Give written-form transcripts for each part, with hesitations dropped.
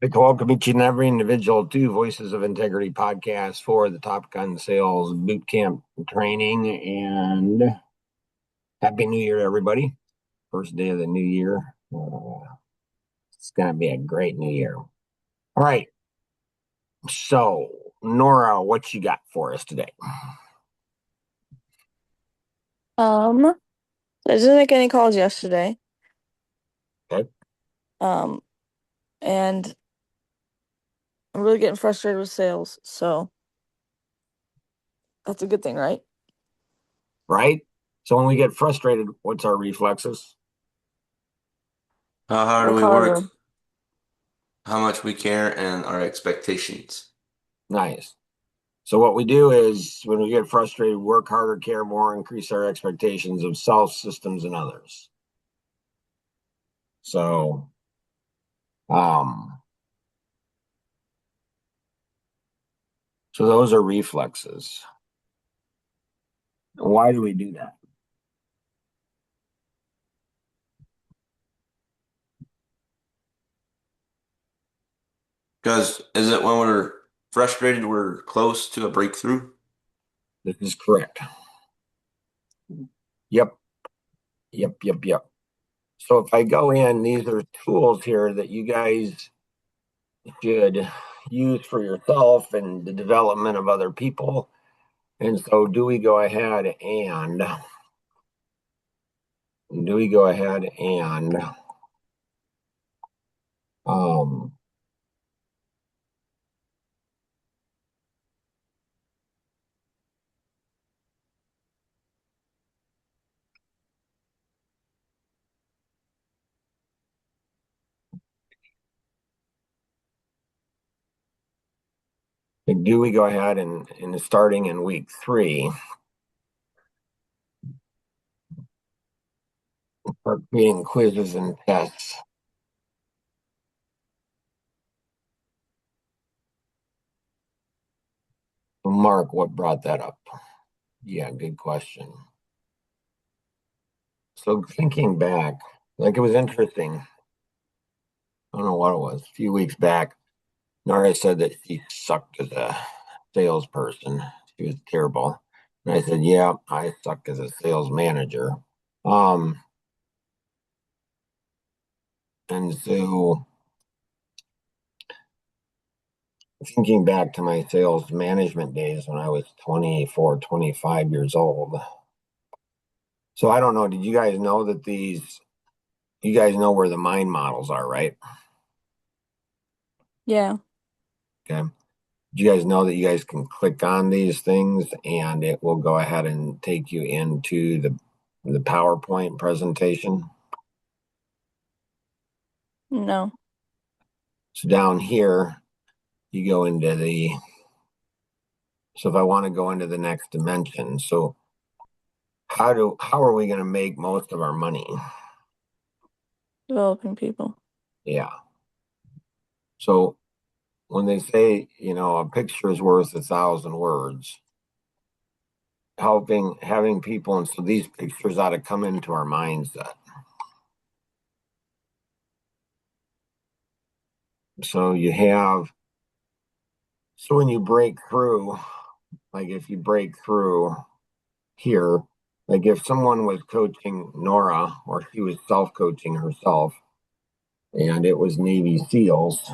Like to welcome each and every individual to Voices of Integrity podcast for the Top Gun Sales Boot Camp training. And Happy New Year to everybody. First day of the new year. It's going to be a great new year. All right. So, Nora, what you got for us today? I didn't make any calls yesterday. Okay. Um, and I'm really getting frustrated with sales, so that's a good thing, right? Right. So, when we get frustrated, what's our reflexes? How hard Work we work, harder. how much we care, and our expectations. Nice. So what we do is when we get frustrated, work harder, care more, increase our expectations of self, systems, and others. So, um, so those are reflexes. Why do we do that? Because is it when we're frustrated, we're close to a breakthrough? This is correct. Yep, yep. So if I go in, these are tools here that you guys should use for yourself and the development of other people. And so do we go ahead and um do we go ahead and starting in week 3 start creating quizzes and tests? Mark, what brought that up? Yeah, good question. So thinking back, like it was interesting. I don't know what it was. A few weeks back, Nara said that she sucked as a salesperson. She was terrible. And I said, yeah, I suck as a sales manager. Um, and so thinking back to my sales management days when I was 24, 25 years old. So I don't know, did you guys know that you guys know where the mind models are, right? Yeah. Okay. Do you guys know that you guys can click on these things and it will go ahead and take you into the PowerPoint presentation? No. So down here, you go into so if I want to go into the next dimension, so how are we going to make most of our money? Developing people. Yeah. So when they say, a picture is worth 1,000 words, having people, and so these pictures ought to come into our mindset. So so when you break through, like if you break through here, like if someone was coaching Nora or she was self-coaching herself and it was Navy SEALs,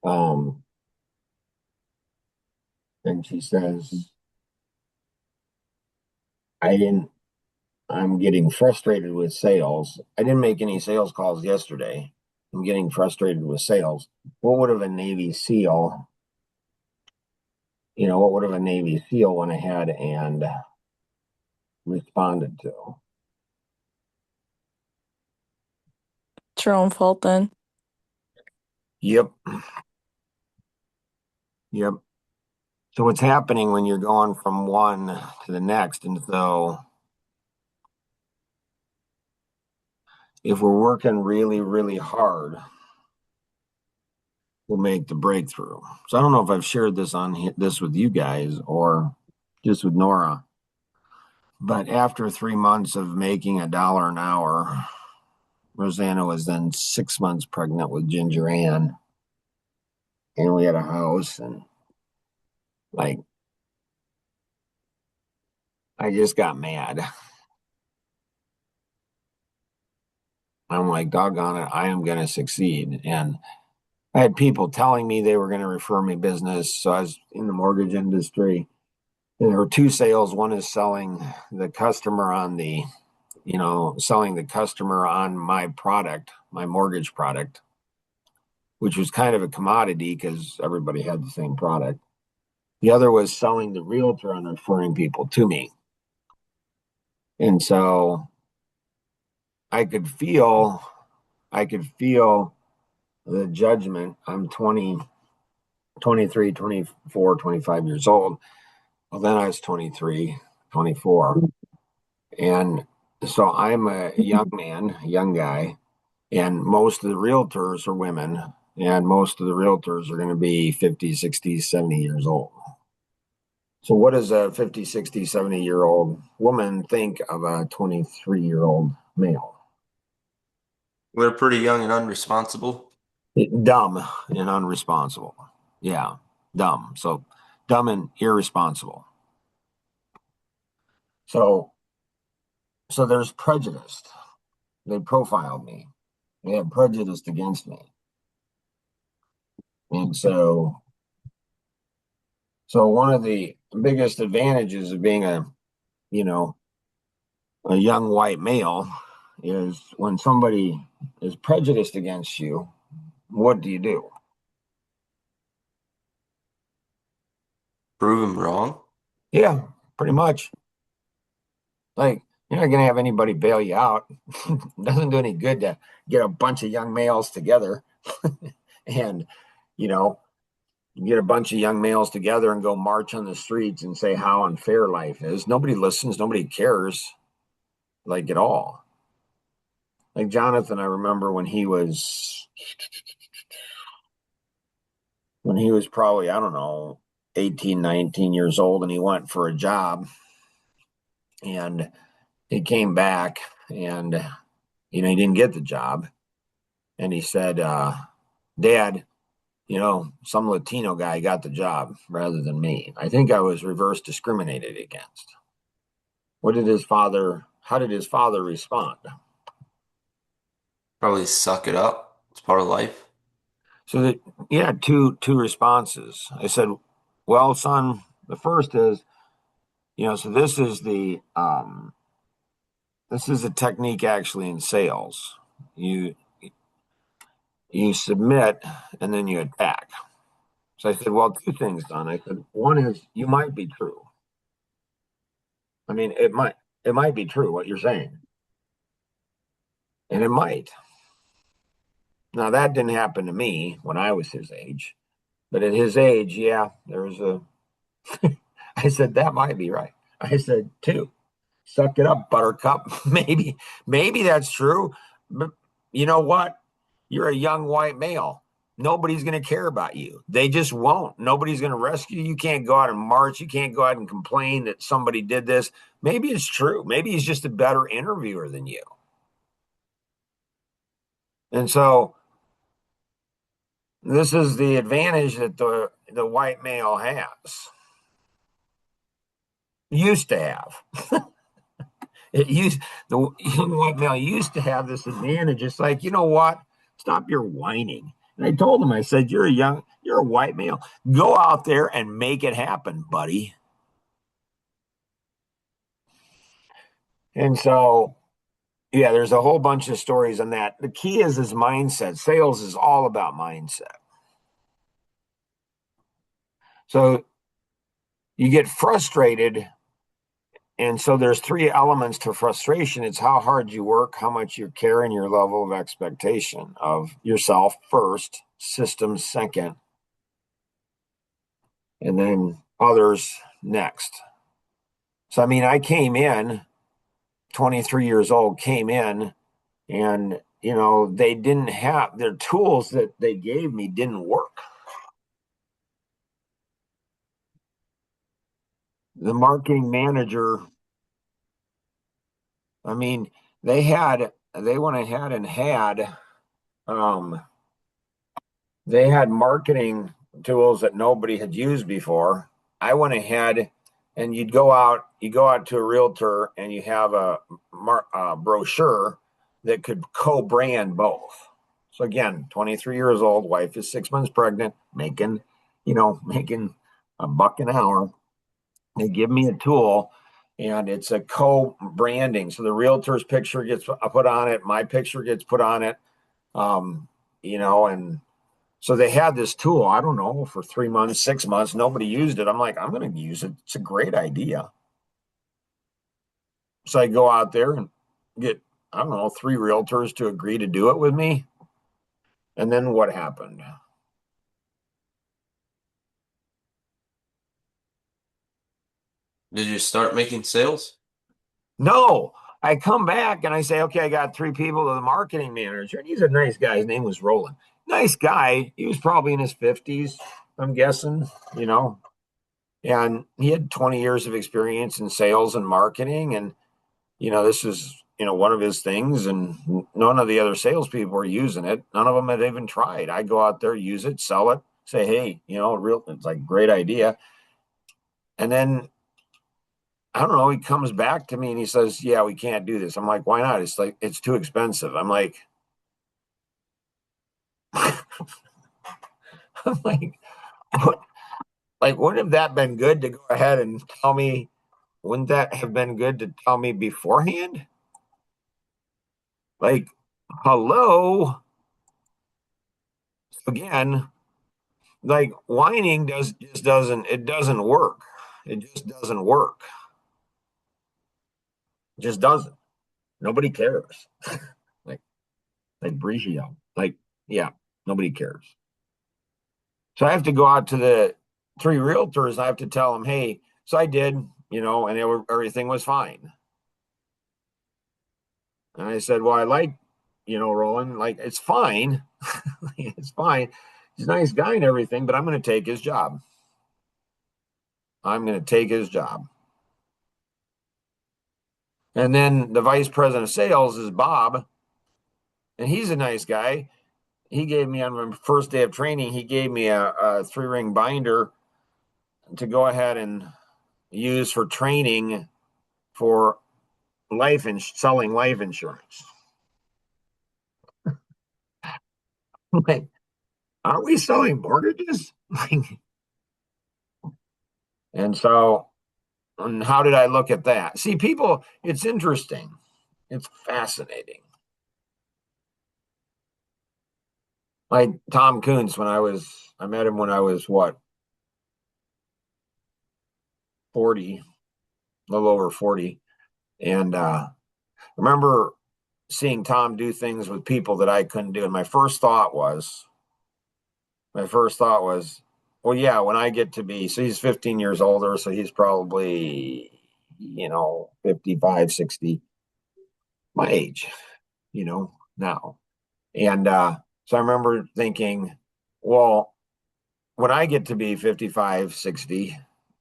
um, and she says, I didn't, I'm getting frustrated with sales. I didn't make any sales calls yesterday. I'm getting frustrated with sales. What would have a Navy SEAL, what would have a Navy SEAL went ahead and responded to? It's your own fault then. Yep. Yep. So what's happening when you're going from one to the next? And so if we're working really, really hard, we'll make the breakthrough. So I don't know if I've shared this with you guys or just with Nora, but after 3 months of making $1 an hour, Rosanna was then 6 months pregnant with Ginger Ann, and we had a house, and like I just got mad. I'm like, doggone it, I am going to succeed. And I had people telling me they were going to refer me business. So I was in the mortgage industry. And there were two sales. One is selling the customer on selling the customer on my product, my mortgage product, which was kind of a commodity because everybody had the same product. The other was selling the realtor and referring people to me. And so I could feel, I could feel the judgment. I'm 20, 23, 24, 25 years old. Well, then I was 23, 24. And so I'm a young man, a young guy, and most of the realtors are women, and most of the realtors are going to be 50, 60, 70 years old. So what does a 50, 60, 70-year-old woman think of a 23-year-old male? We're pretty young and unresponsible. Dumb and unresponsible. Yeah, dumb. So dumb and irresponsible. So there's prejudice. They profiled me. They had prejudice against me. And so one of the biggest advantages of being you know, a young white male is when somebody is prejudiced against you, what do you do? Prove him wrong. Yeah, pretty much. Like, you're not going to have anybody bail you out. It doesn't do any good to get a bunch of young males together and, you know, get a bunch of young males together and go march on the streets and say how unfair life is. Nobody listens, nobody cares, like at all. Like Jonathan, I remember when he was probably, I don't know, 18, 19 years old, and he went for a job, and he came back, and he didn't get the job, and he said, Dad, some Latino guy got the job rather than me. I think I was reverse discriminated against. How did his father respond? Probably suck it up. It's part of life. So that, yeah, two responses. I said, well, son, the first is, so this is a technique actually in sales. You you submit and then you attack. So I said, well, two things, son. I said, one is you might be true. I mean, it might be true what you're saying. And it might. Now that didn't happen to me when I was his age. But at his age, yeah, there was a I said that might be right. I said, two, suck it up, buttercup. Maybe that's true. But you know what? You're a young white male. Nobody's going to care about you. They just won't. Nobody's going to rescue you. You can't go out and march. You can't go out and complain that somebody did this. Maybe it's true. Maybe he's just a better interviewer than you. And so this is the advantage that the white male has. Used to have. The white male used to have this advantage. It's like, you know what? Stop your whining. And I told him, I said, you're a white male. Go out there and make it happen, buddy. And so, yeah, there's a whole bunch of stories on that. The key is mindset. Sales is all about mindset. So you get frustrated. And so there's three elements to frustration. It's how hard you work, how much you care, and your level of expectation of yourself first, systems second, and then others next. So, I mean, I came in 23 years old, came in, and, they didn't have their tools that they gave me didn't work. The marketing manager, I mean, they had they went ahead and um, they had marketing tools that nobody had used before. I went ahead and you go out to a realtor and you have a brochure that could co-brand both. So again, 23 years old, wife is 6 months pregnant, making a buck an hour. They give me a tool and it's a co-branding. So the realtor's picture gets put on it, my picture gets put on it. Um, and so they had this tool, I don't know, for 3 months, 6 months. Nobody used it. I'm like, I'm going to use it. It's a great idea. So I go out there and get, I don't know, 3 realtors to agree to do it with me. And then what happened? Did you start making sales? No, I come back and I say, okay, I got 3 people to the marketing manager. And he's a nice guy. His name was Roland. Nice guy. He was probably in his 50s, I'm guessing, and he had 20 years of experience in sales and marketing. And this is, one of his things, and none of the other salespeople were using it. None of them had even tried. I go out there, use it, sell it, say, hey, it's like great idea. And then I don't know, he comes back to me and he says, yeah, we can't do this. I'm like, why not? It's like, it's too expensive. I'm like, I'm like, what? Like, wouldn't have that been good to go ahead and tell me? Wouldn't that have been good to tell me beforehand? Like, hello, again, like whining doesn't work. It just doesn't work. It just doesn't. Nobody cares. like like Brigio. Like, yeah, nobody cares. So I have to go out to the 3 realtors. I have to tell them, hey, so I did, and everything was fine. And I said, well, I like, Roland, like it's fine. It's fine. He's a nice guy and everything, but I'm going to take his job. I'm going to take his job. And then the vice president of sales is Bob, and he's a nice guy. He gave me, on my first day of training, he gave me a 3-ring binder to go ahead and use for training for selling life insurance. Like, aren't we selling mortgages? And so, and how did I look at that? See, people, it's interesting. It's fascinating. Like Tom Kuntz, I met him when I was what, 40, a little over 40. And I remember seeing Tom do things with people that I couldn't do. And my first thought was, well, yeah, when I get to be, so he's 15 years older, so he's probably, 55, 60, my age, now. And so I remember thinking, well, when I get to be 55, 60,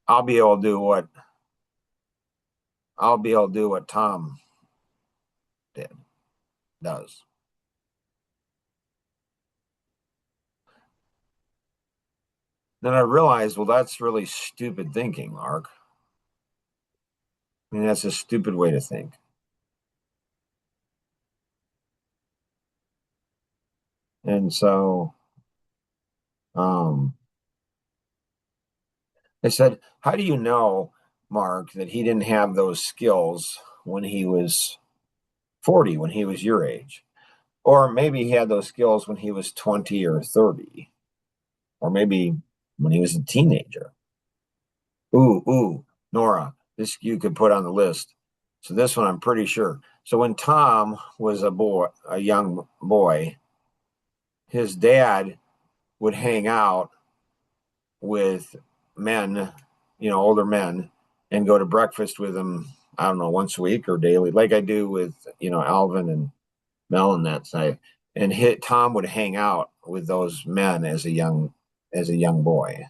I'll be able to do what Tom does. Then I realized, well, that's really stupid thinking, Mark. I mean, that's a stupid way to think. And so I said, how do you know, Mark, that he didn't have those skills when he was 40, when he was your age? Or maybe he had those skills when he was 20 or 30, or maybe when he was a teenager. Ooh, Nora, this you could put on the list. So this one I'm pretty sure. So when Tom was a young boy, his dad would hang out with men, older men, and go to breakfast with them. I don't know, once a week or daily, like I do with Alvin and Mel and that side. And Tom would hang out with those men as a young boy.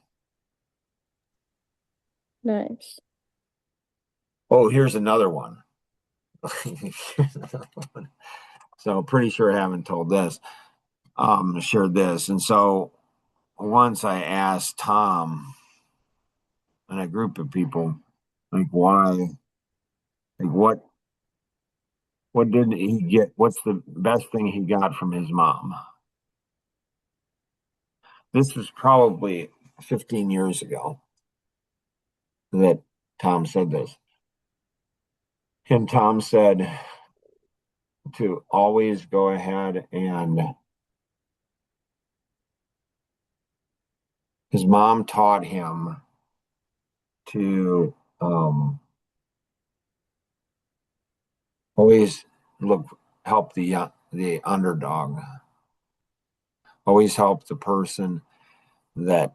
Nice. Oh, here's another one. So pretty sure I haven't told this, shared this. And so once I asked Tom and a group of people, like, why, like, what didn't he get? What's the best thing he got from his mom? This was probably 15 years ago that Tom said this. And Tom said to always go ahead, and his mom taught him to always help the underdog, always help the person that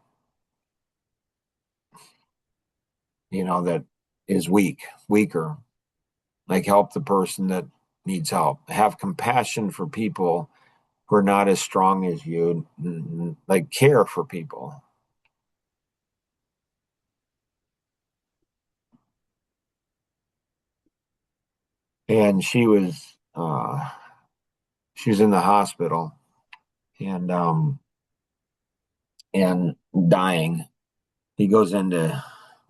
that is weaker, like help the person that needs help, have compassion for people who are not as strong as you, like care for people. And she was in the hospital, and and dying. He goes in to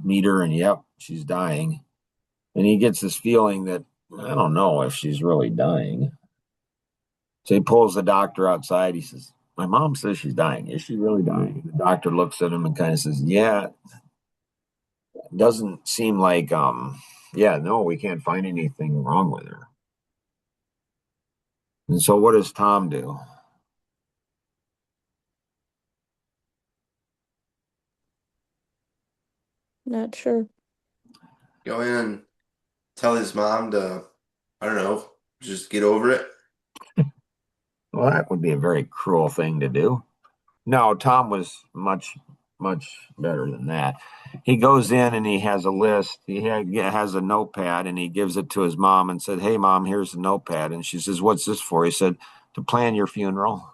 meet her, and yep, she's dying. And he gets this feeling that I don't know if she's really dying. So he pulls the doctor outside. He says, "My mom says she's dying. Is she really dying?" The doctor looks at him and kind of says, "Yeah, it doesn't seem like yeah, no, we can't find anything wrong with her." And so what does Tom do? Not sure. Go in and tell his mom to, I don't know, just get over it. Well, that would be a very cruel thing to do. No, Tom was much better than that. He goes in and he has a list. Has a notepad, and he gives it to his mom and said, "Hey, mom, here's the notepad." And she says, "What's this for?" He said, "To plan your funeral."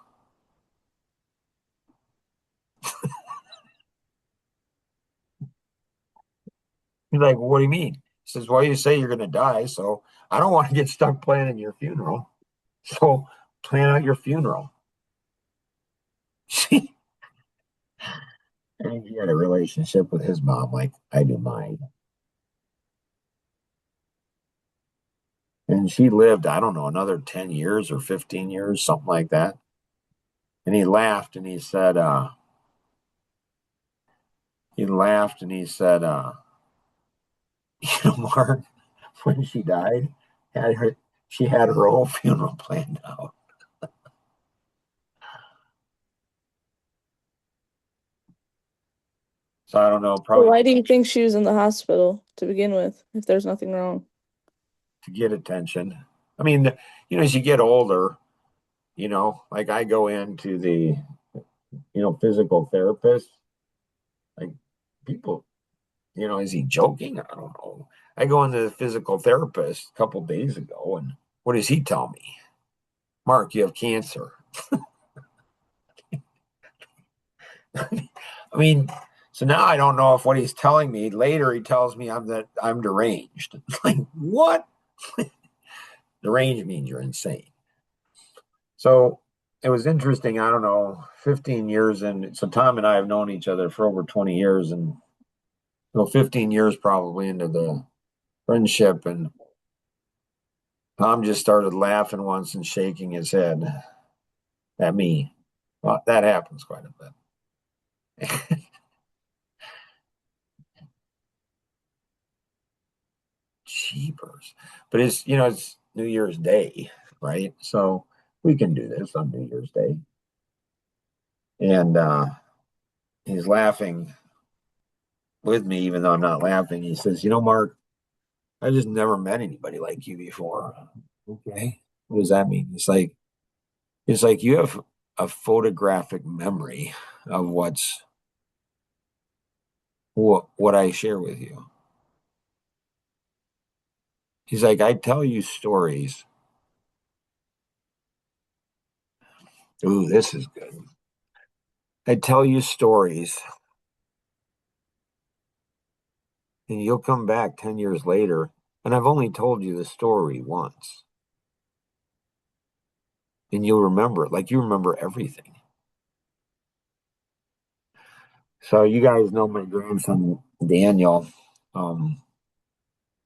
He's like, "Well, what do you mean?" He says, "Well, you say you're going to die, so I don't want to get stuck planning your funeral. So plan out your funeral." I think he had a relationship with his mom like I do mine. And she lived, I don't know, another 10 years or 15 years, something like that. And he laughed and he said, Mark, when she died, had her, she had her whole funeral planned out. So I don't know, So probably why do you think she was in the hospital to begin with, if there's nothing wrong? to get attention. I mean, as you get older, like I go into the, physical therapist, like people, is he joking? I don't know. I go into the physical therapist a couple days ago, and what does he tell me? Mark, you have cancer. I mean, so now I don't know if what he's telling me later he tells me I'm deranged. Like what? Deranged means you're insane. So it was interesting. I don't know, 15 years, and so Tom and I have known each other for over 20 years, and 15 years probably into the friendship, and Tom just started laughing once and shaking his head at me. Well, that happens quite a bit. Cheapers. But it's New Year's Day, right? So we can do this on New Year's Day. And he's laughing with me, even though I'm not laughing. He says, Mark, I just never met anybody like you before. Okay. What does that mean? It's like you have a photographic memory of what I share with you. He's like, I tell you stories. Ooh, this is good. I tell you stories, and you'll come back 10 years later, and I've only told you the story once. and you'll remember it. Like you remember everything. So you guys know my grandson Daniel. Um,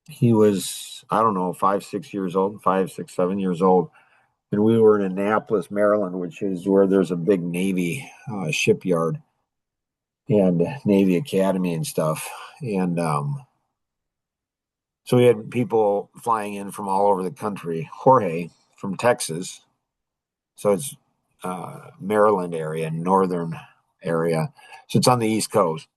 he was, I don't know, 5, 6 years old, 5, 6, 7 years old. And we were in Annapolis, Maryland, which is where there's a big Navy shipyard and Navy Academy and stuff. And so we had people flying in from all over the country. Jorge from Texas, so it's Maryland area, northern area. So it's on the East Coast.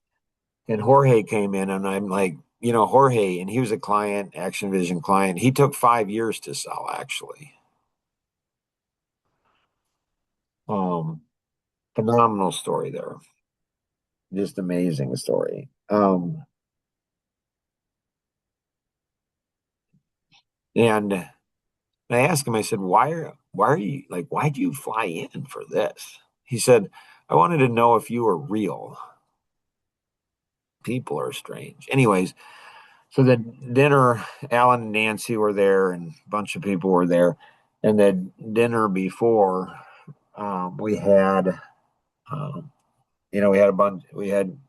And Jorge came in, and I'm like, Jorge, and he was a client, Action Vision client. He took 5 years to sell, actually. Um, Phenomenal story there. Just amazing story. And I asked him, I said, why are you like, why'd you fly in for this? He said, I wanted to know if you were real. People are strange. Anyways, so the dinner, Alan and Nancy were there, and a bunch of people were there. And the dinner before, we had, um, we had a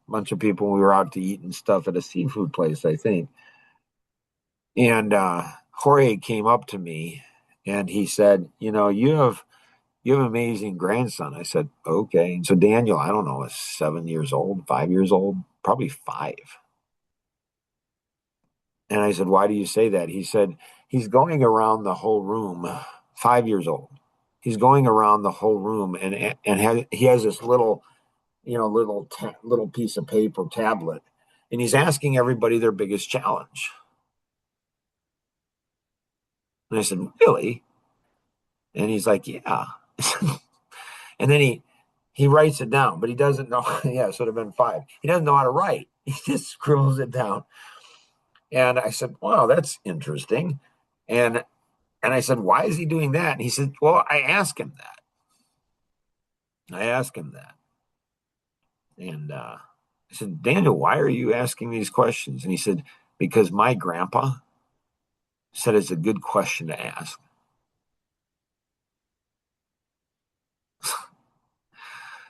bunch of people. We were out to eat and stuff at a seafood place, I think. And Jorge came up to me, and he said, you have an amazing grandson. I said, okay. And so Daniel, I don't know, is 7 years old, 5 years old, probably five. And I said, why do you say that? He said, he's going around the whole room, 5 years old. He's going around the whole room, and he has this little, little piece of paper tablet, and he's asking everybody their biggest challenge. And I said, really? And he's like, yeah. And then he writes it down, but he doesn't know. Yeah, it should have been five. He doesn't know how to write. He just scribbles it down. And I said, wow, that's interesting. And I said, why is he doing that? And he said, well, I asked him that. I asked him that. And I said, Daniel, why are you asking these questions? And he said, because my grandpa said it's a good question to ask.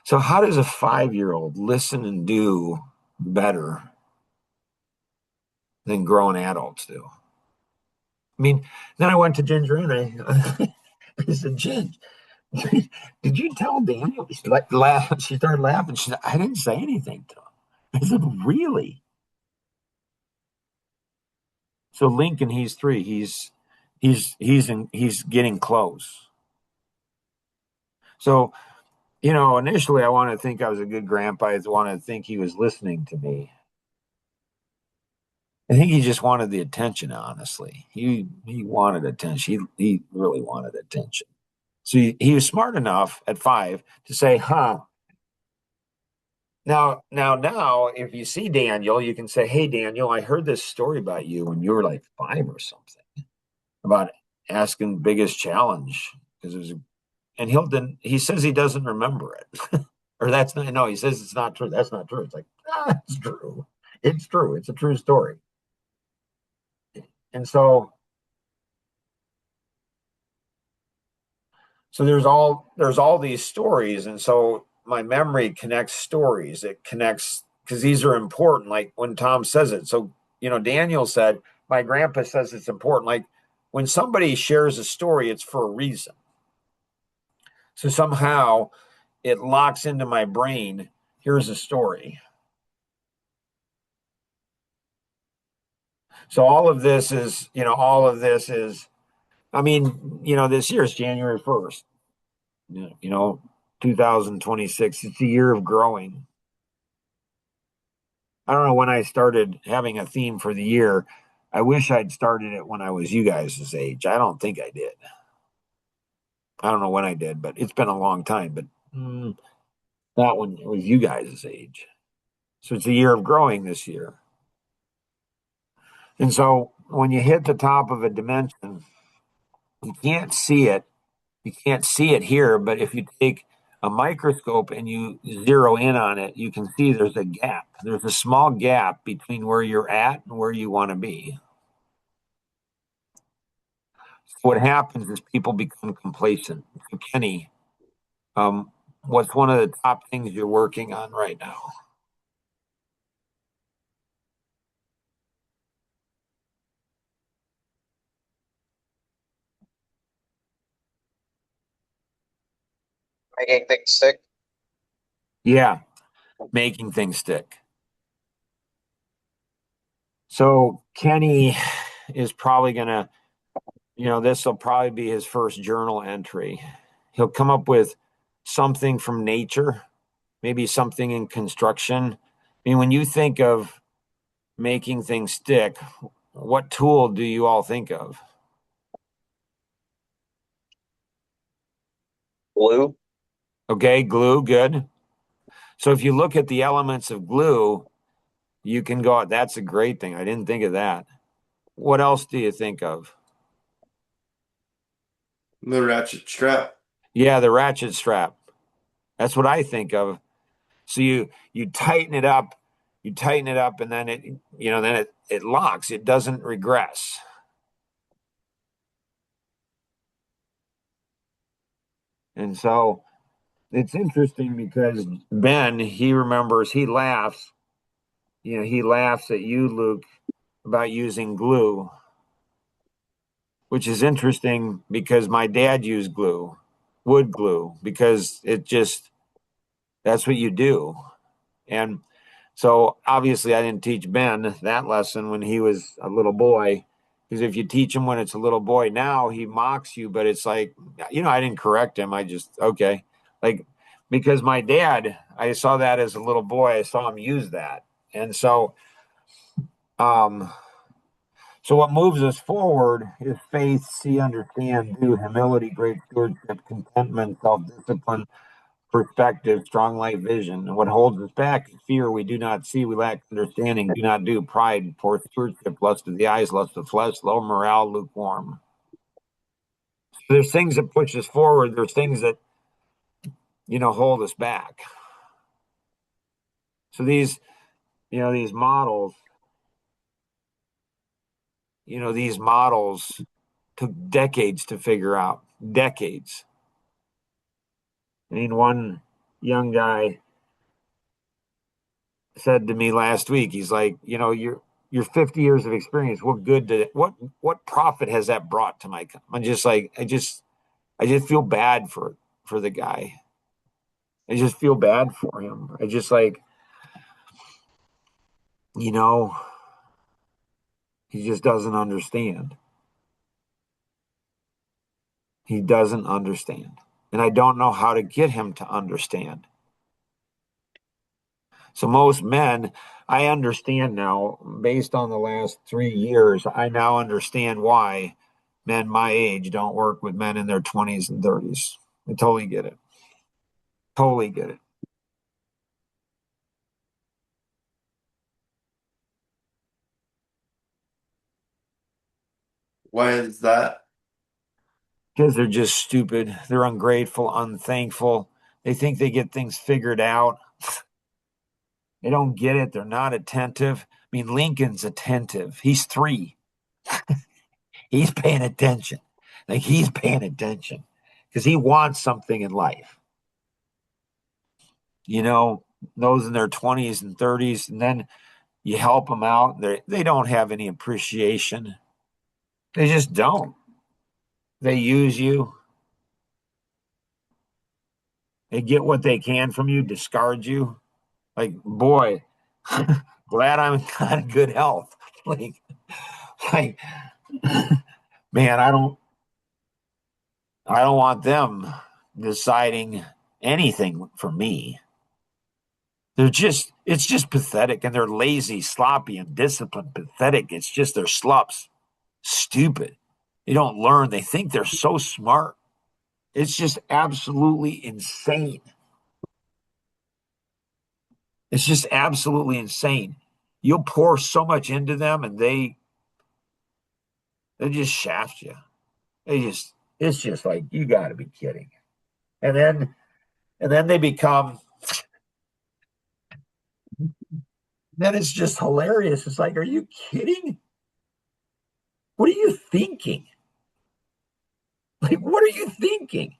So, how does a 5-year-old listen and do better than grown adults do? I mean, then I went to Ginger and I said, Ginger, did you tell Daniel? She like laughed. She started laughing. She said, I didn't say anything to him. I said, really? So Lincoln, he's 3. He's getting close. So, initially I wanted to think I was a good grandpa. I wanted to think he was listening to me. I think he just wanted the attention, honestly. He wanted attention. He really wanted attention. So he was smart enough at 5 to say, huh. Now, if you see Daniel, you can say, hey, Daniel, I heard this story about you when you were like 5 or something, about asking biggest challenge. Because it was, and he says he doesn't remember it. Or that's not, no, he says it's not true. That's not true. It's like, it's true. It's true. It's a true story. And so there's all these stories, and so my memory connects stories. It connects because these are important, like when Tom says it. So Daniel said, my grandpa says it's important. Like when somebody shares a story, it's for a reason. So somehow it locks into my brain. Here's a story. So all of this is I mean, this year is January 1st, 2026. It's a year of growing. I don't know when I started having a theme for the year. I wish I'd started it when I was you guys' age. I don't think I did. I don't know when I did, but it's been a long time. But not when it was you guys' age. So it's a year of growing this year. And so when you hit the top of a dimension, you can't see it. You can't see it here, but if you take a microscope and you zero in on it, you can see there's a gap. There's a small gap between where you're at and where you want to be. What happens is people become complacent. So Kenny, what's one of the top things you're working on right now? Making things stick. Yeah, making things stick. So Kenny is probably gonna, this will probably be his first journal entry. He'll come up with something from nature, maybe something in construction. I mean, when you think of making things stick, what tool do you all think of? Glue. Okay, glue, good. So if you look at the elements of glue, you can go, that's a great thing. I didn't think of that. What else do you think of? The ratchet strap. Yeah, the ratchet strap. That's what I think of. So you tighten it up, and then it locks. It doesn't regress. And so it's interesting because Ben, he remembers, he laughs at you, Luke, about using glue, which is interesting because my dad used glue, wood glue, because that's what you do. And so obviously I didn't teach Ben that lesson when he was a little boy. Because if you teach him when it's a little boy, now he mocks you, but it's like, I didn't correct him. I just, okay. Like, because my dad, I saw that as a little boy, I saw him use that. And um, so what moves us forward is faith, see, understand, do, humility, great stewardship, contentment, self-discipline, perspective, strong light vision. And what holds us back is fear. We do not see, we lack understanding, do not do, pride, poor stewardship, lust of the eyes, lust of flesh, low morale, lukewarm. So there's things that push us forward. There's things that, hold us back. So these models, these models took decades to figure out. Decades. I mean, one young guy said to me last week, he's like, you're 50 years of experience. What profit has that brought to my company? I'm just like, I just feel bad for the guy. I just feel bad for him. I just like, you know, he just doesn't understand. He doesn't understand. And I don't know how to get him to understand. So most men, I understand now, based on the last 3 years, I now understand why men my age don't work with men in their 20s and 30s. I totally get it. Totally get it. Why is that? Because they're just stupid. They're ungrateful, unthankful. They think they get things figured out. They don't get it. They're not attentive. I mean, Lincoln's attentive. He's 3. He's paying attention. Like he's paying attention because he wants something in life. Those in their 20s and 30s, and then you help them out. They don't have any appreciation. They just don't. They use you. They get what they can from you, discard you. Like, boy, glad I'm not in good health. Like, like, man, I don't want them deciding anything for me. It's just pathetic, and they're lazy, sloppy, and disciplined. Pathetic. It's just they're slups, stupid. They don't learn. They think they're so smart. It's just absolutely insane. It's just absolutely insane. You'll pour so much into them, and they just shaft you. It's just like you got to be kidding. And then they become. Then it's just hilarious. It's like, are you kidding? What are you thinking? Like, what are you thinking?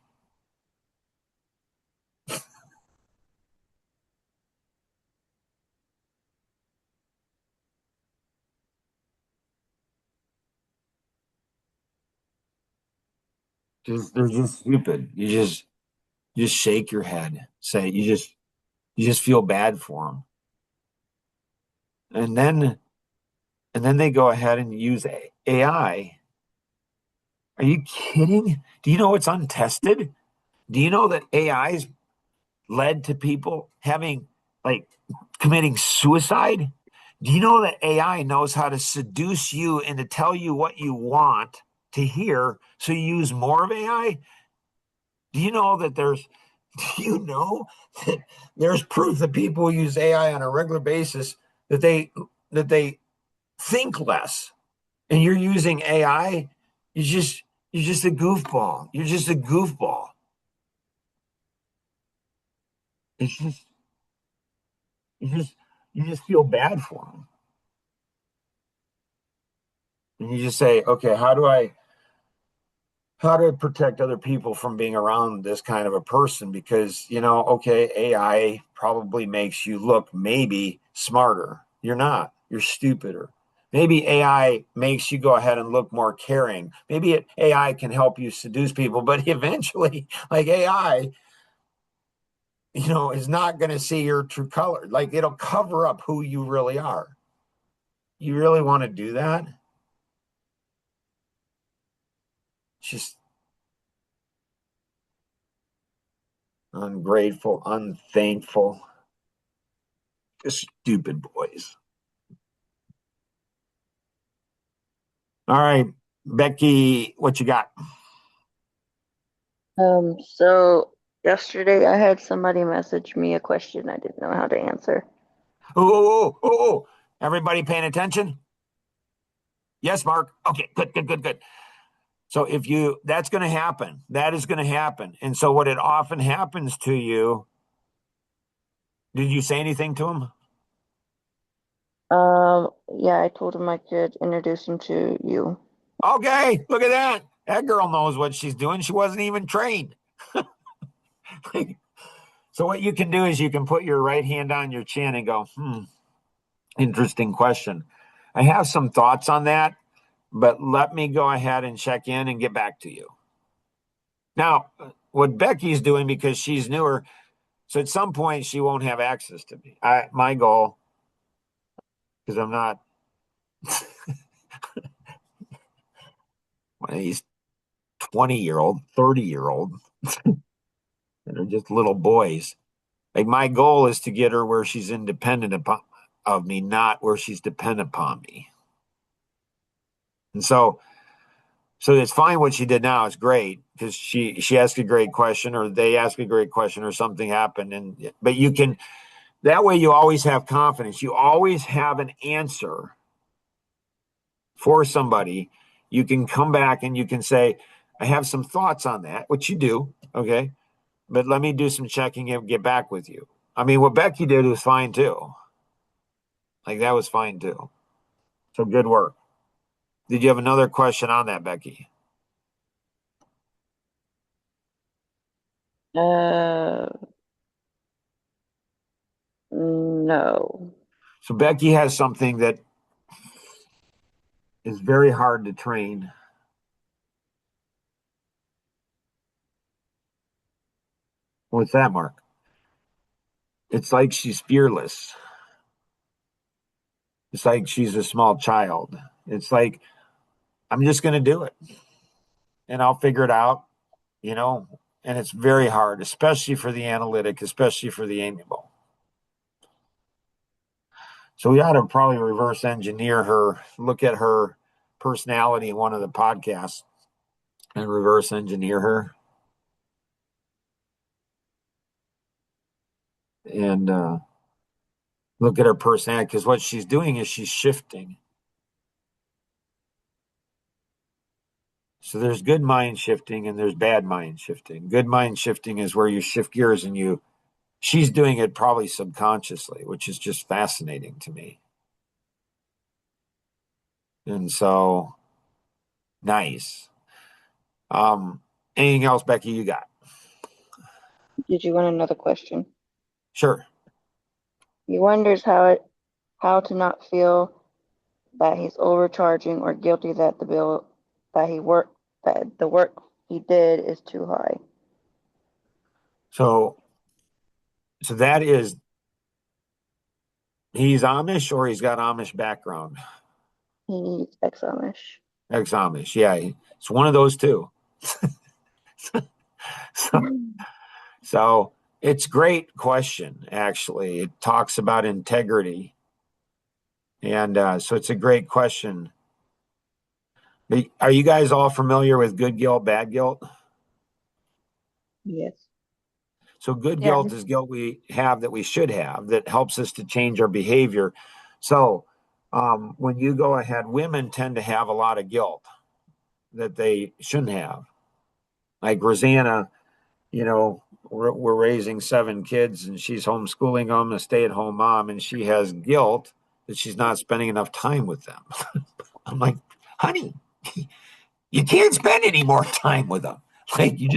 They're just stupid. You just shake your head. Say you just feel bad for them. And then they go ahead and use AI. Are you kidding? Do you know it's untested? Do you know that AI's led to people having like committing suicide? Do you know that AI knows how to seduce you and to tell you what you want to hear so you use more of AI? Do you know that do you know that there's proof that people who use AI on a regular basis that they think less and you're using AI, you're just a goofball. You're just a goofball. It's just you just you just feel bad for them. And you just say, okay, how do I protect other people from being around this kind of a person? Because, okay, AI probably makes you look maybe smarter. You're not, you're stupider. Maybe AI makes you go ahead and look more caring. Maybe AI can help you seduce people, but eventually, like AI, is not going to see your true color. Like it'll cover up who you really are. You really want to do that? It's just ungrateful, unthankful, just stupid boys. All right, Becky, what you got? So yesterday I had somebody message me a question I didn't know how to answer. Oh. Everybody paying attention? Yes, Mark. Okay, good, good, good, good. So that's going to happen. That is going to happen. And so what it often happens to you, did you say anything to him? Yeah, I told him I could introduce him to you. Okay, look at that. That girl knows what she's doing. She wasn't even trained. So what you can do is you can put your right hand on your chin and go, interesting question. I have some thoughts on that, but let me go ahead and check in and get back to you. Now, what Becky's doing because she's newer, so at some point she won't have access to me. My goal, because I'm not one of these 20-year-old, 30-year-old that are just little boys. Like my goal is to get her where she's independent of me, not where she's dependent upon me. And so it's fine what she did now. It's great because she asked a great question or they ask a great question or something happened. But you can that way you always have confidence. You always have an answer for somebody. You can come back and you can say, I have some thoughts on that, which you do, okay? But let me do some checking and get back with you. I mean, what Becky did was fine too. Like that was fine too. So good work. Did you have another question on that, Becky? Uh, no. So Becky has something that is very hard to train. What's that, Mark? It's like she's fearless. It's like she's a small child. It's like, I'm just going to do it and I'll figure it out, you know? And it's very hard, especially for the analytic, especially for the amiable. So we ought to probably reverse engineer her, look at her personality in one of the podcasts and reverse engineer her and look at her personality because what she's doing is she's shifting. So there's good mind shifting and there's bad mind shifting. Good mind shifting is where you shift gears and she's doing it probably subconsciously, which is just fascinating to me. And so nice. Anything else, Becky, you got? Did you want another question? Sure. He wonders how to not feel that he's overcharging or guilty that the bill that the work he did is too high. So that is, he's Amish or he's got Amish background? He's ex-Amish. Ex-Amish. Yeah. It's one of those two. So, so it's a great question, actually. It talks about integrity. And so it's a great question. Are you guys all familiar with good guilt, bad guilt? Yes. So good Yeah. guilt is guilt we have that we should have that helps us to change our behavior. So when you go ahead, women tend to have a lot of guilt that they shouldn't have. Like Rosanna, we're raising 7 kids and she's homeschooling them, a stay-at-home mom, and she has guilt that she's not spending enough time with them. I'm like, honey, you can't spend any more time with them. You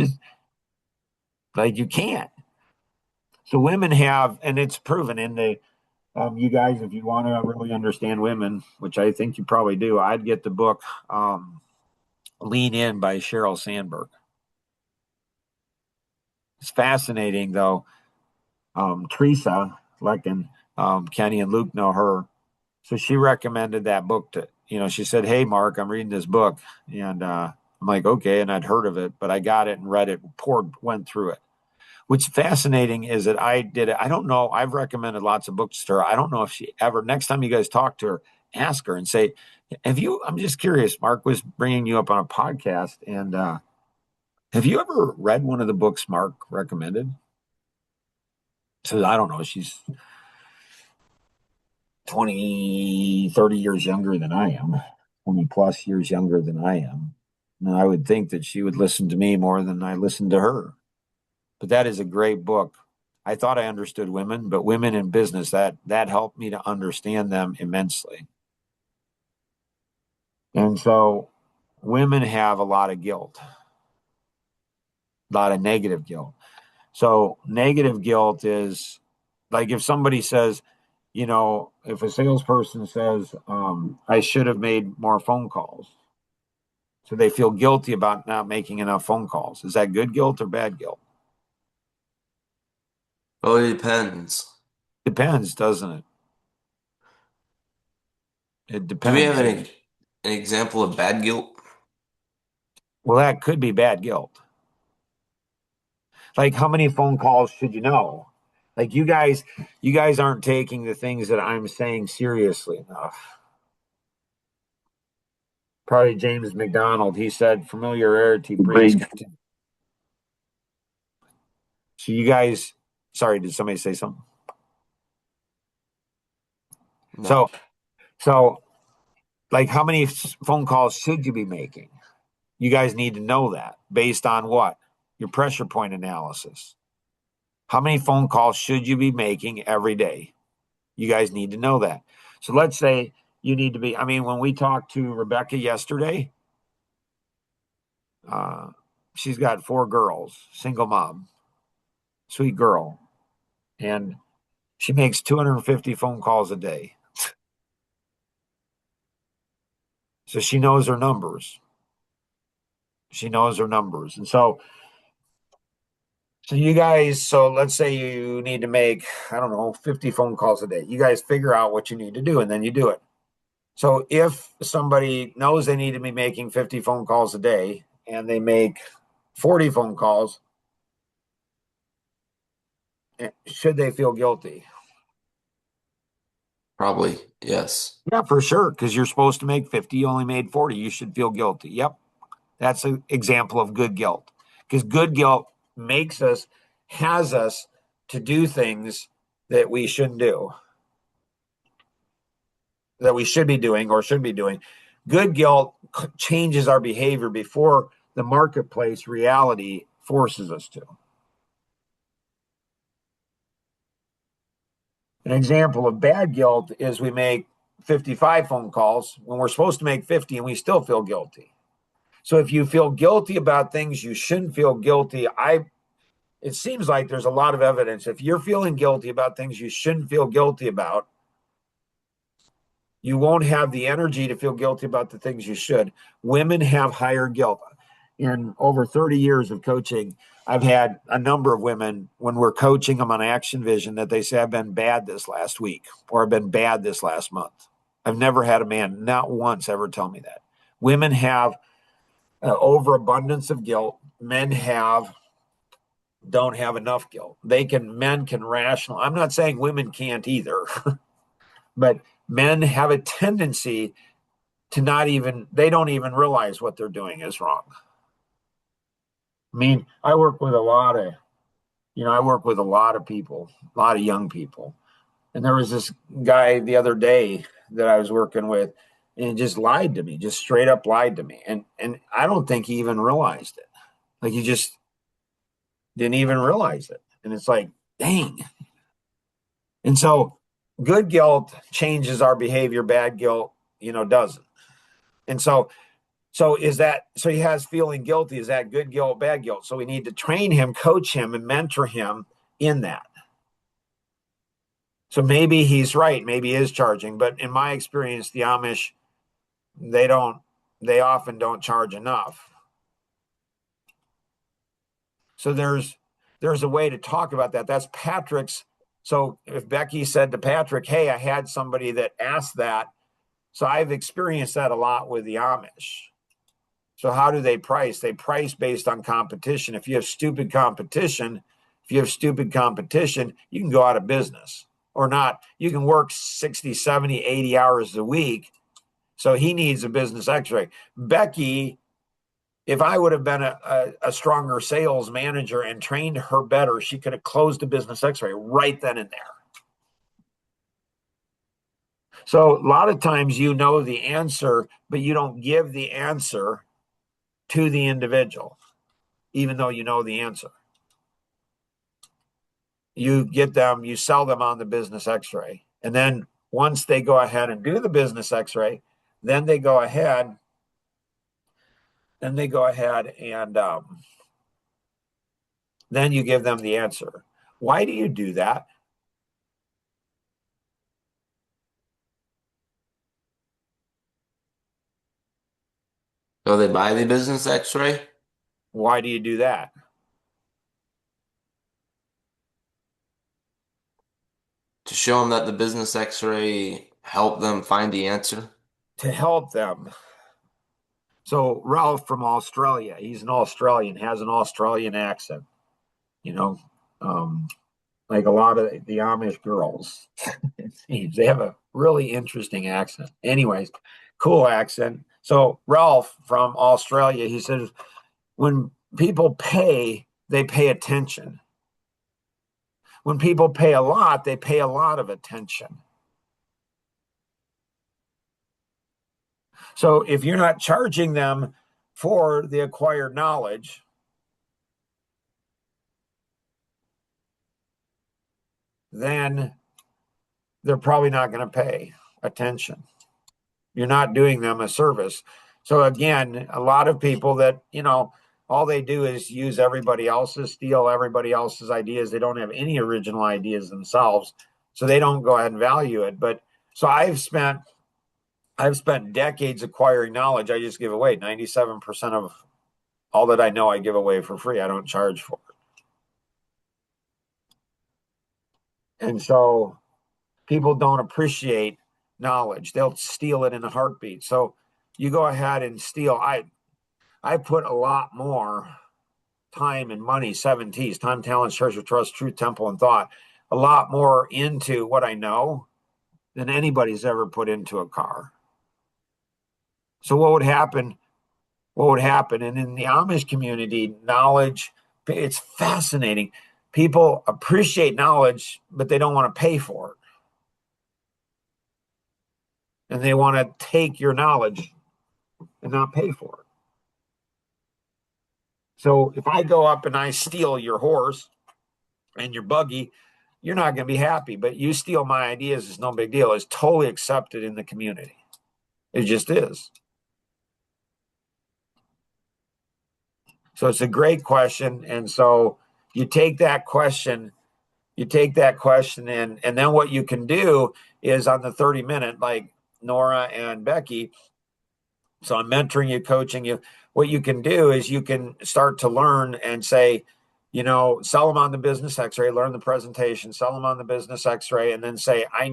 can't. So women have, and it's proven in the, you guys, if you want to really understand women, which I think you probably do, I'd get the book Lean In by Sheryl Sandberg. It's fascinating, though. Teresa Lecken, Kenny and Luke know her. So she recommended that book she said, hey, Mark, I'm reading this book. And I'm like, okay. And I'd heard of it, but I got it and read it, went through it. What's fascinating is that I did it. I don't know. I've recommended lots of books to her. I don't know if she ever, next time you guys talk to her, ask her and say, I'm just curious, Mark was bringing you up on a podcast. And have you ever read one of the books Mark recommended? So I don't know. She's 20, 30 years younger than I am, 20 plus years younger than I am. And I would think that she would listen to me more than I listen to her. But that is a great book. I thought I understood women, but women in business, that helped me to understand them immensely. And so women have a lot of guilt, a lot of negative guilt. So negative guilt is like if somebody says, if a salesperson says, I should have made more phone calls. So they feel guilty about not making enough phone calls. Is that good guilt or bad guilt? Oh, it depends. Depends, doesn't it? It Do we depends. have an example of bad guilt? Well, that could be bad guilt. Like how many phone calls should you know? Like you guys aren't taking the things that I'm saying seriously enough. Probably James McDonald, he said familiarity breeds contempt. So you guys, sorry, did somebody say something? No. So like how many phone calls should you be making? You guys need to know that based on what? Your pressure point analysis. How many phone calls should you be making every day? You guys need to know that. So let's say you need to be, when we talked to Rebecca yesterday, she's got 4 girls, single mom, sweet girl. And she makes 250 phone calls a day. So she knows her numbers. And so you guys, so let's say you need to make, 50 phone calls a day. You guys figure out what you need to do and then you do it. So if somebody knows they need to be making 50 phone calls a day and they make 40 phone calls, should they feel guilty? Probably, yes. Yeah, for sure. Because you're supposed to make 50, you only made 40. You should feel guilty. Yep. That's an example of good guilt. Because good guilt has us to do things that we shouldn't do, that we should be doing or should be doing. Good guilt changes our behavior before the marketplace reality forces us to. An example of bad guilt is we make 55 phone calls when we're supposed to make 50 and we still feel guilty. So if you feel guilty about things you shouldn't feel guilty, it seems like there's a lot of evidence. If you're feeling guilty about things you shouldn't feel guilty about, you won't have the energy to feel guilty about the things you should. Women have higher guilt. In over 30 years of coaching, I've had a number of women, when we're coaching them on Action Vision, that they say, I've been bad this last week, or I've been bad this last month. I've never had a man, not once, ever tell me that. Women have overabundance of guilt. Men don't have enough guilt. Men can rational. I'm not saying women can't either, but men have a tendency to they don't even realize what they're doing is wrong. I mean, I work with a lot of people, a lot of young people. And there was this guy the other day that I was working with, and he just lied to me, just straight up lied to me. And I don't think he even realized it. Like, he just didn't even realize it. And it's like, dang. And so good guilt changes our behavior, bad guilt, doesn't. And so he has feeling guilty. Is that good guilt, bad guilt? So we need to train him, coach him, and mentor him in that. So maybe he's right. Maybe he is charging. But in my experience, the Amish, they often don't charge enough. So there's a way to talk about that. That's Patrick's. So if Becky said to Patrick, hey, I had somebody that asked that. So I've experienced that a lot with the Amish. So how do they price? They price based on competition. If you have stupid competition, you can go out of business or not. You can work 60, 70, 80 hours a week. So he needs a business x-ray. Becky, if I would have been a stronger sales manager and trained her better, she could have closed a business x-ray right then and there. So a lot of times you know the answer, but you don't give the answer to the individual, even though you know the answer. You sell them on the business x-ray. And then once they go ahead and do the business x-ray, then they go ahead and then you give them the answer. Why do you do that? So they buy the business x-ray? Why do you do that? To show them that the business x-ray helped them find the answer? To help them. So Ralph from Australia, he's an Australian, has an Australian accent, like a lot of the Amish girls. It seems they have a really interesting accent. Anyways, cool accent. So Ralph from Australia, he says, when people pay, they pay attention. When people pay a lot, they pay a lot of attention. So if you're not charging them for the acquired knowledge, then they're probably not going to pay attention. You're not doing them a service. So again, a lot of people that, all they do is use everybody else's, steal everybody else's ideas. They don't have any original ideas themselves. So they don't go ahead and value it. But so I've spent decades acquiring knowledge. I just give away 97% of all that I know. I give away for free. I don't charge for it. And so people don't appreciate knowledge. They'll steal it in a heartbeat. So you go ahead and steal. I put a lot more time and money, 7 T's, time, talent, treasure, trust, truth, temple, and thought, a lot more into what I know than anybody's ever put into a car. So what would happen? And in the Amish community, knowledge, it's fascinating. People appreciate knowledge, but they don't want to pay for it. And they want to take your knowledge and not pay for it. So if I go up and I steal your horse and your buggy, you're not going to be happy. But you steal my ideas, it's no big deal. It's totally accepted in the community. It just is. So it's a great question. And so you take that question, and then what you can do is on the 30-minute, like Nora and Becky. So I'm mentoring you, coaching you. What you can do is you can start to learn and say, sell them on the business x-ray, learn the presentation, sell them on the business x-ray, and then say, I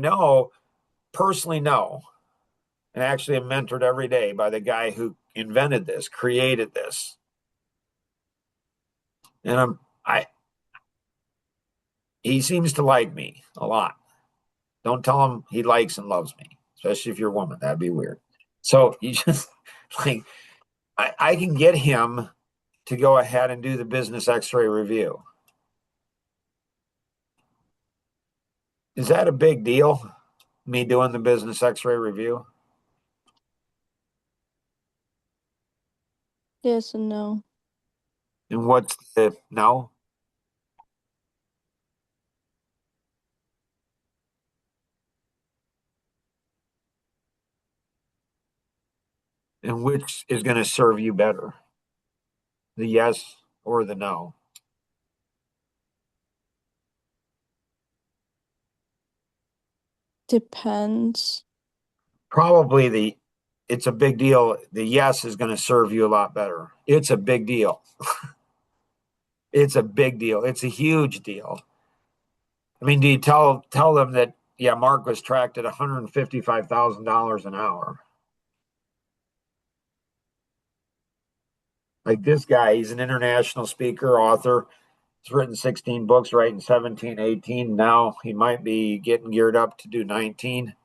personally know, and actually am mentored every day by the guy who invented this, created this. And he seems to like me a lot. Don't tell him he likes and loves me, especially if you're a woman. That'd be weird. So you just like, I can get him to go ahead and do the business x-ray review. Is that a big deal? Me doing the business x-ray review? Yes and no. And what's the no? And which is going to serve you better? The yes or the no? Depends. Probably it's a big deal. The yes is going to serve you a lot better. It's a big deal. It's a big deal. It's a huge deal. I mean, do you tell them that, yeah, Mark was tracked at $155,000 an hour? Like this guy, he's an international speaker, author. He's written 16 books, writing 17, 18. Now he might be getting geared up to do 19.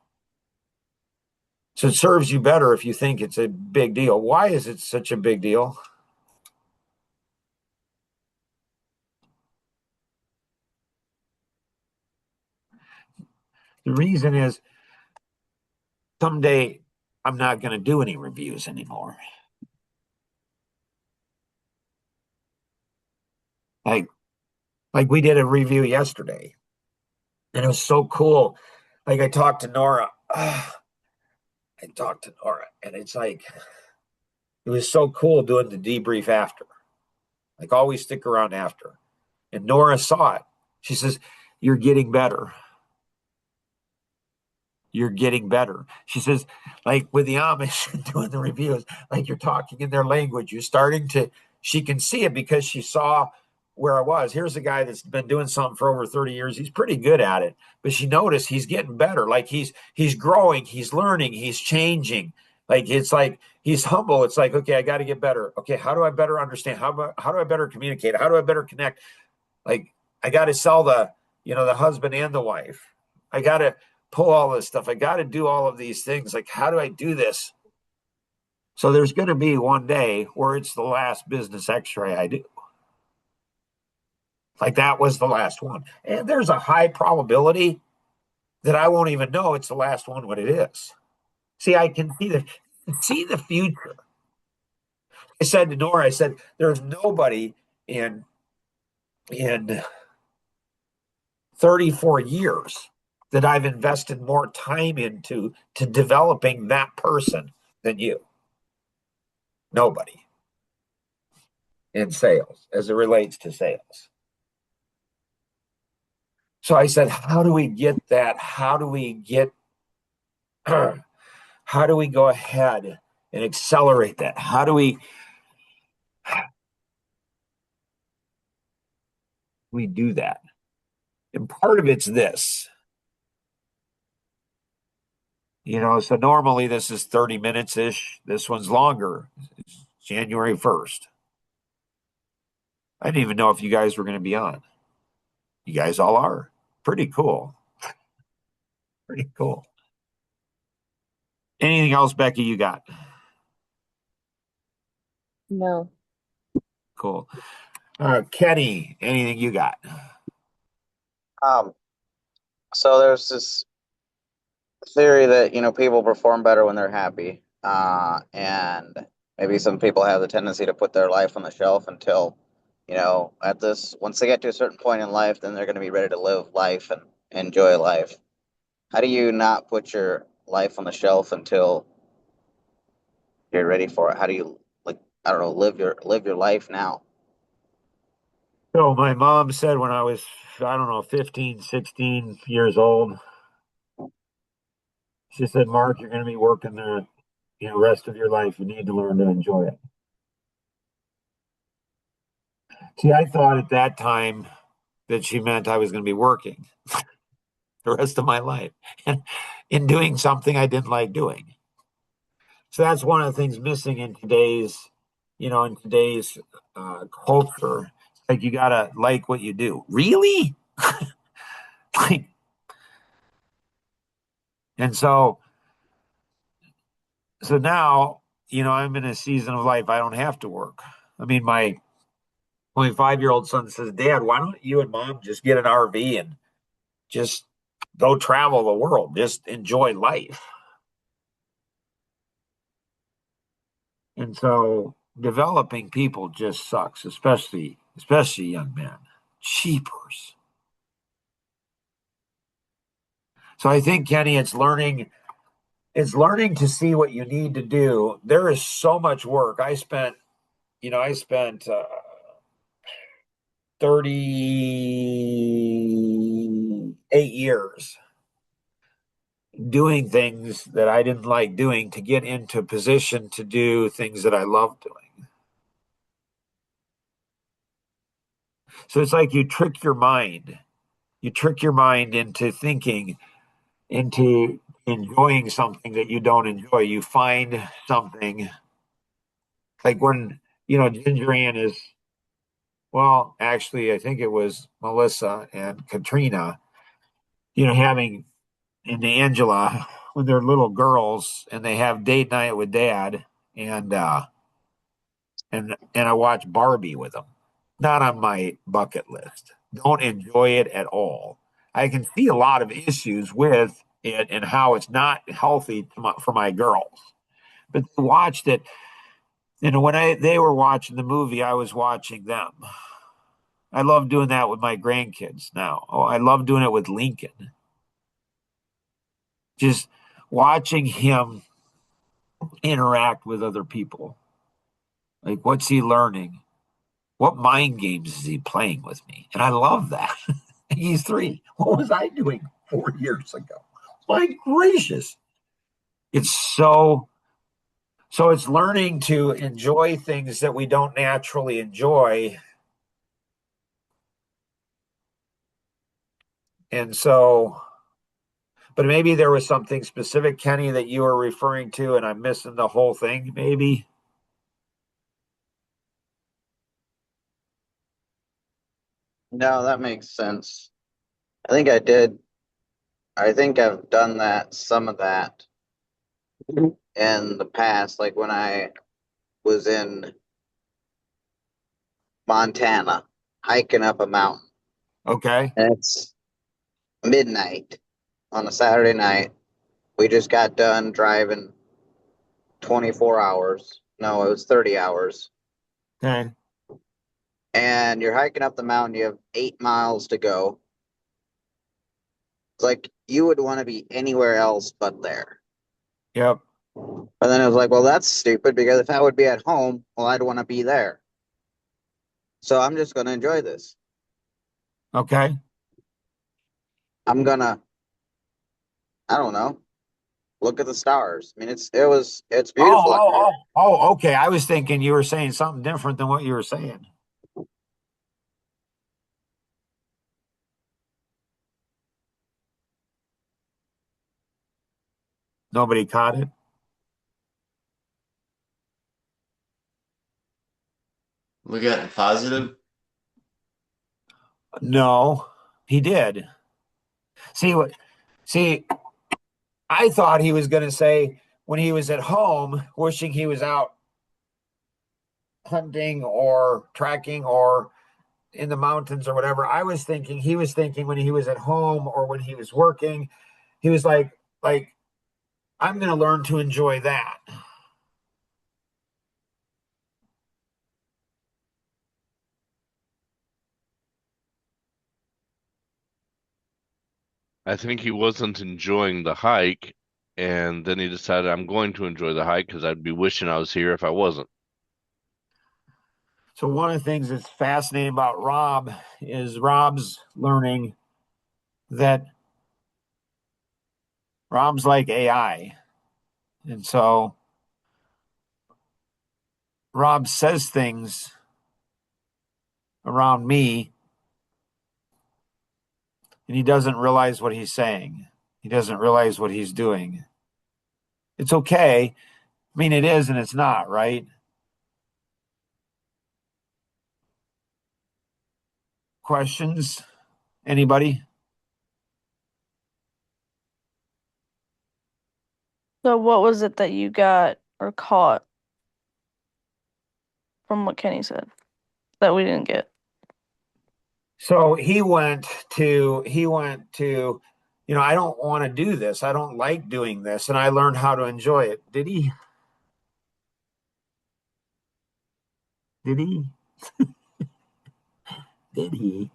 So it serves you better if you think it's a big deal. Why is it such a big deal? The reason is someday I'm not going to do any reviews anymore. Like, we did a review yesterday, and it was so cool. Like I talked to Nora. And it's like it was so cool doing the debrief after. Like always stick around after. And Nora saw it. She says, "You're getting better. You're getting better." She says, like with the Amish doing the reviews, like you're talking in their language. You're starting to, she can see it because she saw where I was. Here's a guy that's been doing something for over 30 years. He's pretty good at it, but she noticed he's getting better. Like he's growing, he's learning, he's changing. It's like he's humble. It's like, okay, I got to get better. Okay, how do I better understand? How do I better communicate? How do I better connect? Like I got to sell the husband and the wife. I got to pull all this stuff. I got to do all of these things. Like, how do I do this? So there's going to be one day where it's the last business x-ray I do. Like that was the last one. And there's a high probability that I won't even know it's the last one when it is. See, I can see the future. I said to Nora, I said, there's nobody in 34 years that I've invested more time into to developing that person than you. Nobody in sales as it relates to sales. So I said, how do we get that? How do we go ahead and accelerate that? How do we do that? And part of it's this, so normally this is 30 minutes ish. This one's longer. It's January 1st. I didn't even know if you guys were going to be on. You guys all are. Pretty cool. Pretty cool. Anything else, Becky, you got? No. Cool. Kenny, anything you got? Um, so there's this theory that, people perform better when they're happy. And maybe some people have the tendency to put their life on the shelf until, once they get to a certain point in life, then they're going to be ready to live life and enjoy life. How do you not put your life on the shelf until you're ready for it? How do you, like, I don't know, live your life now? So my mom said when I was, I don't know, 15, 16 years old, she said, Mark, you're going to be working the, rest of your life. You need to learn to enjoy it. See, I thought at that time that she meant I was going to be working the rest of my life and in doing something I didn't like doing. So that's one of the things missing in today's culture. Like you gotta like what you do. Really? Like, and so now, I'm in a season of life I don't have to work. I mean, my 5-year-old son says, Dad, why don't you and mom just get an RV and just go travel the world, just enjoy life? And so developing people just sucks, especially young men. Cheapers. So I think, Kenny, it's learning to see what you need to do. There is so much work. I spent 38 years doing things that I didn't like doing to get into a position to do things that I love doing. So it's like you trick your mind. You trick your mind into thinking, into enjoying something that you don't enjoy. You find something like when, Ginger Ann is, well, actually, I think it was Melissa and Katrina, having and Angela when they're little girls and they have date night with dad and and I watch Barbie with them. Not on my bucket list. Don't enjoy it at all. I can see a lot of issues with it and how it's not healthy for my girls. But they watched it, when they were watching the movie, I was watching them. I love doing that with my grandkids now. Oh, I love doing it with Lincoln. Just watching him interact with other people. Like, what's he learning? What mind games is he playing with me? And I love that. He's 3. What was I doing 4 years ago? My gracious. It's so it's learning to enjoy things that we don't naturally enjoy. And so, but maybe there was something specific, Kenny, that you were referring to, and I'm missing the whole thing, maybe. No, that makes sense. I think I did. I think I've done that, some of that in the past, like when I was in Montana hiking up a mountain. Okay. And it's midnight on a Saturday night. We just got done driving 24 hours. No, it was 30 hours. Okay. And you're hiking up the mountain. You have 8 miles to go. It's like you would want to be anywhere else but there. Yep. But then it was like, well, that's stupid because if I would be at home, well, I'd want to be there. So I'm just going to enjoy this. Okay. I'm going to, I don't know, look at the stars. I mean, it's Oh, beautiful up oh, here. oh, oh, okay. I was thinking you were saying something different than what you were saying. Nobody caught it. We got positive. No, he did. See what? See, I thought he was going to say when he was at home, wishing he was out hunting or trekking or in the mountains or whatever. I was thinking he was thinking when he was at home or when he was working, he was like I'm going to learn to enjoy that. I think he wasn't enjoying the hike, and then he decided I'm going to enjoy the hike because I'd be wishing I was here if I wasn't. So one of the things that's fascinating about Rob is Rob's learning that Rob's like AI. And so Rob says things around me and he doesn't realize what he's saying. He doesn't realize what he's doing. It's okay. I mean, it is and it's not, right? Questions? Anybody? So what was it that you got or caught from what Kenny said that we didn't get? So he went to, I don't want to do this. I don't like doing this. And I learned how to enjoy it. Did he? Did he? Did he?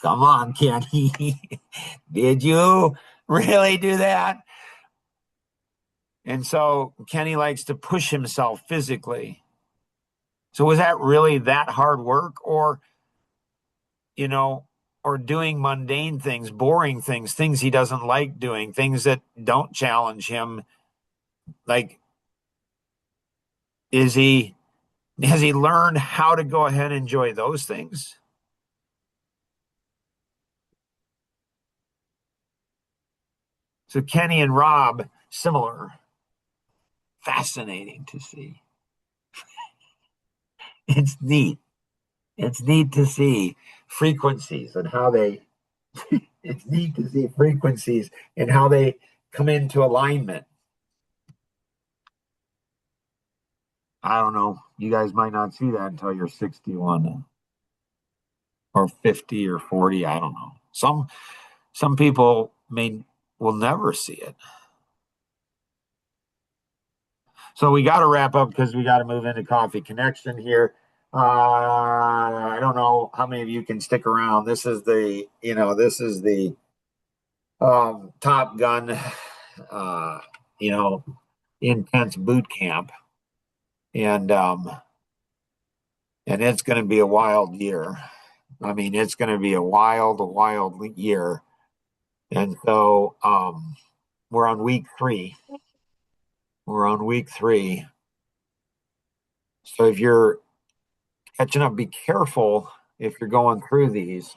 Come on, Kenny. Did you really do that? And so Kenny likes to push himself physically. So was that really that hard work or doing mundane things, boring things, things he doesn't like doing, things that don't challenge him? Like, has he learned how to go ahead and enjoy those things? So Kenny and Rob, similar, fascinating to see. It's neat. It's neat to see frequencies and how they, it's neat to see frequencies and how they come into alignment. I don't know. You guys might not see that until you're 61 or 50 or 40. I don't know. Some people will never see it. So we got to wrap up because we got to move into Coffee Connection here. I don't know how many of you can stick around. This is the Top Gun, uh, intense boot camp, and it's going to be a wild year. I mean, it's going to be a wild year, and so we're on week 3. We're on week 3. So if you're catching up, be careful if you're going through these.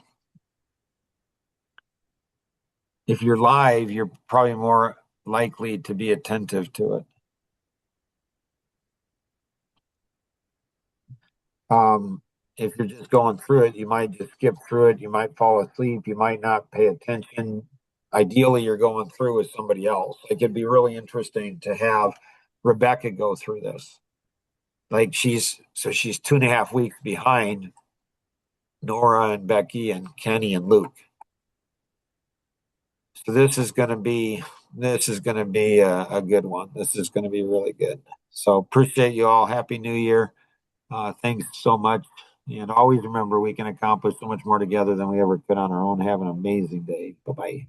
If you're live, you're probably more likely to be attentive to it. If you're just going through it, you might just skip through it. You might fall asleep. You might not pay attention. Ideally, you're going through with somebody else. It could be really interesting to have Rebecca go through this. Like she's 2.5 weeks behind Nora and Becky and Kenny and Luke. So this is going to be a good one. This is going to be really good. So appreciate you all. Happy New Year. Thanks so much. And always remember, we can accomplish so much more together than we ever could on our own. Have an amazing day. Bye-bye.